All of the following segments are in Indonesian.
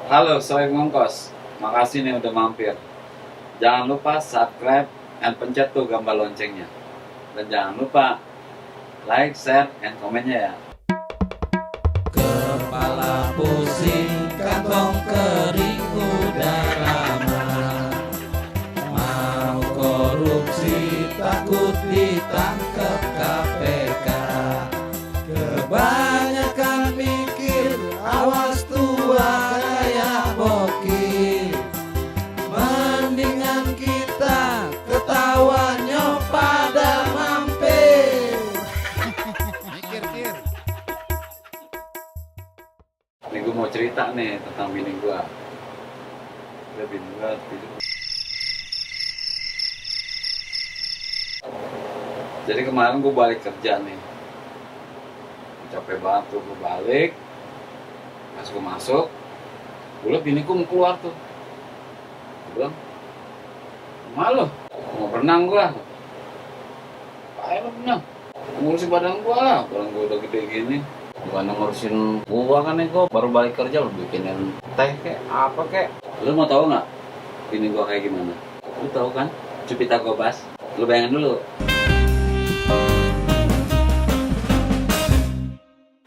Halo, Soek Ngongkos. Makasih nih udah mampir. Jangan lupa subscribe dan pencet tuh gambar loncengnya. Dan jangan lupa like, share, dan komennya ya. Kepala pusing, kantong kering udah lama. Mau korupsi, takut ditangkap KPK. Kebanyakan mikir, awas tua kayak bokir. Mendingan kita ketawanya pada mampir. Mikir. Ini gue mau cerita nih tentang bini gue. Bini gue tidur. Jadi kemarin gue balik kerja nih. Capek banget tuh gue balik. Pas gue masuk, gue liat bini gue mau keluar tuh. Gue bilang, malu, mau berenang gue. Ayo lo berenang, ngurusin badan gue lah. Badan gue udah gede gini. Bukan ngurusin gua kan nih, gua baru balik kerja lo bikinin teh kek apa kek. Lu mau tahu nggak bini gua kayak gimana? Lu tahu kan Cupita Gobas? Lu bayangin dulu.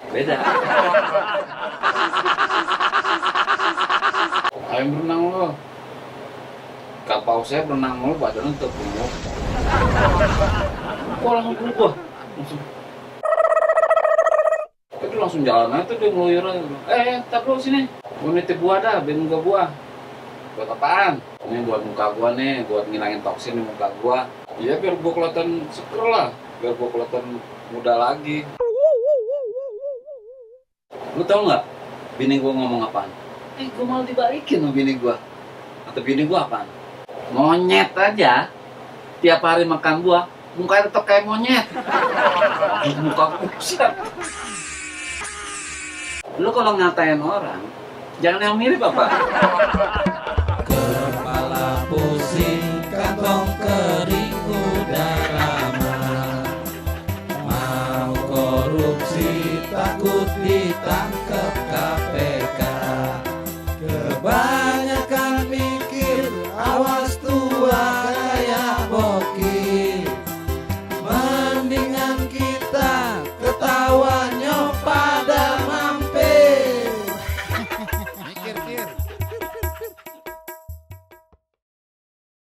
Beda. Ayo berenang lo. Kapau saya berenang lo badannya terpungut. Kok langsung berubah? Itu langsung jalan aja tuh dia ngeluyur aja. Tak dulu sini. Gue nitip buah dah, bikin gua buah. Buat apaan? Ini buat muka gua nih, buat ngilangin toksin di muka gua. Iya biar gua kelihatan seger lah, biar gua kelihatan muda lagi. Lu tau nggak? Bini gua ngomong apaan? Gua malah dibalikin sama bini gua. Atau bini gua apaan? Monyet aja. Tiap hari makan buah, mukanya tetap kayak monyet. Muka gua siap. Lu kalau ngatain orang, jangan yang mirip apa? Kepala pusing, kantong kering udah lama. Mau korupsi, takut ditangkap